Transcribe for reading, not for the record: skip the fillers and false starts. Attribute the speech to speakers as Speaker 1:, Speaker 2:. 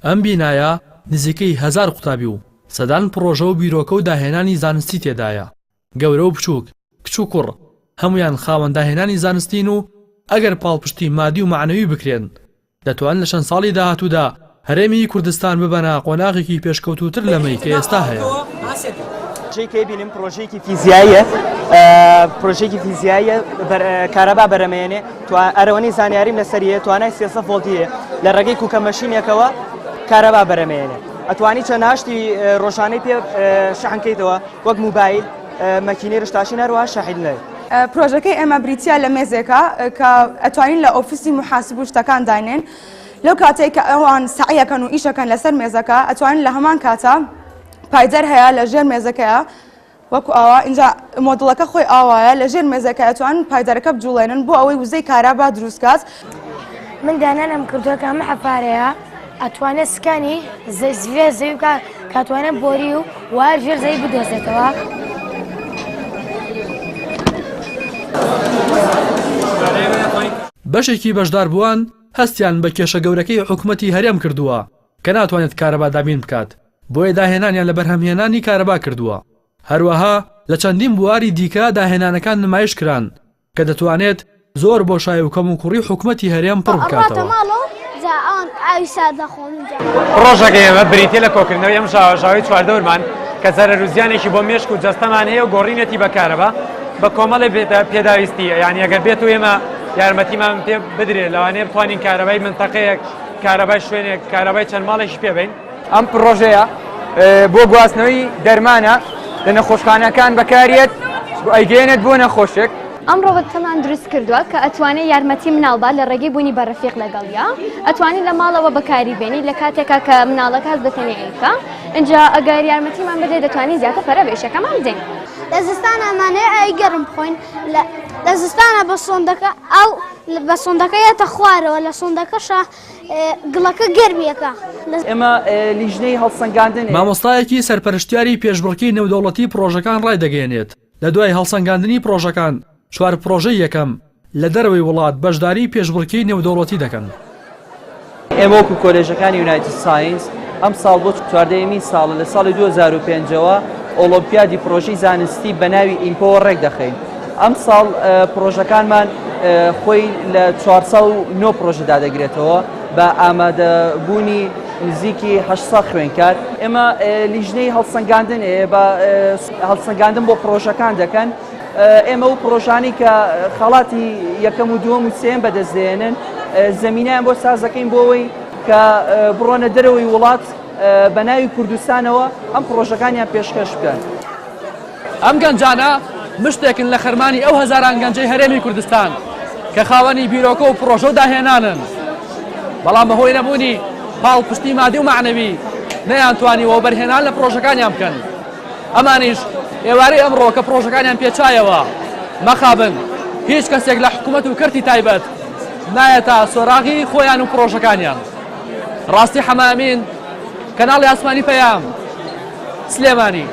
Speaker 1: ئەم بینایە نزیکەی 1000 قوتابی و سەدان پڕۆژە و بیرۆکە و داهێنانی زانستی تێدایە. گەورە و بچووک، کچ و کوڕ هەمویان خاوەندداهێنانی زانستین و ئەگەر پاڵپشتی مادی و معنەوی بکرێن دەتوان لە چەند ساڵی داهاتوودا هەرێمی کوردستان ببەنە قۆناغێکی پێشکەوتوتر لەمەی کە ئێستا هەیە.
Speaker 2: پڕۆژەکەی بینیم پڕۆژەیەکی فیزیاییە، پڕۆژەیەکی فیزیاییە کارەبا بەرەمێنێ، ئەرەوەنی زانیاریم لەسەریە، توانای 300 ڤۆڵتیە لە ڕێگەی کوکە مەشینێکەوە کارەبا بەرەمێنێ. ئەتوانی چەند ناشتی ڕۆژانەی پێ شەحنکەیتەوە وەک موبایل، مەکینەی ڕشتاشین هەروەها شەحید لێ.
Speaker 3: پڕۆژەکەی ئێمە بریتیا لە مێزێکە کە ئەتوانین لە ئۆفیسی محاسب و شتەکان داینێن. لەو کاتێک کە ئەوان سەعیەکەن و ئیشەکەن لەسەر مێزەکە ئەتوانین لە هەمان کاتە پایدەر هەیە لە ژێر مێزەکەیە وەکو ئاوا اینجا مۆدڵەکە خۆی ئاوایە لە ژێر مێزەکە ئەتوانن پایدەرەکە بجوڵێنن بۆ ئەوەی وزەی کارابا دروستکات.
Speaker 4: من دانانم کردووە کە ئەمە حەفارەیە ئەتوانێت سکانی زێ زەوی کاتوانێت بۆری و وایە ژێر زەوی بدۆزێتەوە.
Speaker 1: بەشێکی بەشداربووان هەستیان بە کێشە گەورەکەی حکوومەتی هەرێم کردووە کە ناتوانێت کارەبا دابین بکات، بۆیە داهێنانیان لە بەرهەمهێنانی کارەبا کردووە. هەروەها لە چەندین بواری دیکە داهێنانەکان نمایش کران کە دەتوانێت زۆر بۆشای و کەم و کوڕی حکوومەتی هەرێم پڕ بکاتەوە.
Speaker 5: پڕۆژەکەی ئێمە بریتیە لە کۆکردنەوەی ئەم شاوەژاوی چواردەورمان کە سەرەروزیانێکی بۆ مێشک و جەستەمان هەیە و گۆڕینەتی بە کارەبا بە کۆمەڵی پێداویستی، یعنی ئەگەر بێت و ئێمە یارمەتیمان پێ بدرێت لەوانەیە بتوانین کارەبای منتەقەیەک، کارەبای شوێنێک، کارەبای چەند ماڵێکی پێبین.
Speaker 6: ئەم پڕۆژەیە بۆ گواستنەوەی دەرمانە لە نەخۆشخانەکان بەکارێت ئەیگەێنێت بۆ نەخۆشێک.
Speaker 7: ئەم ڕۆبەتەمان دروست کردووە کە ئەتوانێت یارمەتی مناڵبا لە ڕێگەی بوونی بە ڕەفیق لەگەڵیا، ئەتوانین لە ماڵەوە بەکاری بێنی لە کاتێکا کە مناڵەکە هەست بەتەنێ ئەیکا. ئینجا ئەگەر یارمەتیمان بدەیت دەتوانین زیاتر پەرە بێشەکەمان بدەین.
Speaker 8: لە زستانە ئەمانەیە ئای گەرم بخۆین، لە زستانە بە سۆندەکە ئەو بە سۆندەکەیەتە خوارەوە، لە سۆندەکەشە گڵەکە گەرمیەکە.
Speaker 2: ئێمە لیژنەی هەڵسەنگاندن
Speaker 1: مامۆستایەکی سەرپەرشتیاری پێشبڕکێی نێودەوڵەتی پڕۆژەکان ڕای دەگەێنێت لە دوای هەڵسەنگاندنی پڕۆژەکان 4 پڕۆژەی یەکەم لە دەرەوەی وڵات بەشداری پێشبڕکێی نێودەوڵەتی دەکەن.
Speaker 2: ئێمە وەکو کۆلێژەکانی یونایتد ساینس ئەم ساڵ بۆ چواردەهەمین ساڵە لە ساڵی 2005ەوە ئۆلۆمپیادی پڕۆژەی زانستی بە ناوی ئینپۆ ڕێک دەخەین. ئەم ساڵ پڕۆژەکانمان خۆی لە 409 پڕۆژەدا دەگرێتەوە بە ئامادەبوونی نزیکی 800 خوێنکار. ئێمە لیژنەی هەڵسەنگاندن بە هەڵسەنگاندن بۆ پڕۆژەکان دەکەن. ئێمە و پڕۆژانی کە خەڵاتی یەکەم و دووەم و سێم بەدەستدێنن زەمینیان بۆ سازەکەین بۆ ئەوەی کە بڕۆنە دەرەوەی وڵات بە ناوی کوردستانەوە ئەم پڕۆژەکانیان پێشکەش بکەن.
Speaker 1: ئەم گەنجانە مشتێکن لە خەرمانی ئەو هەزاران گەنجەی هەرێمی کوردستان کە خاوەنی بیرۆکە و پڕۆژە و داهێنانن، بەڵام بەهۆی نەبوونی پاڵپشتی مادی و معنەوی نەیانتوانیەوە بەرهێنان لە پڕۆژەکانیان بکەن. ئەمانیش ئێوارەی ئەمڕۆ کە پڕۆژەکانیان پێچایەوە مەخابن، هیچ کەسێک لە حکوومەت و کەرتی تایبەت نایەتە سۆراغی خۆیان و پڕۆژەکانیان. ڕاستی حەمامین، کەناڵی ئاسمانی پەیام، سلێمانی.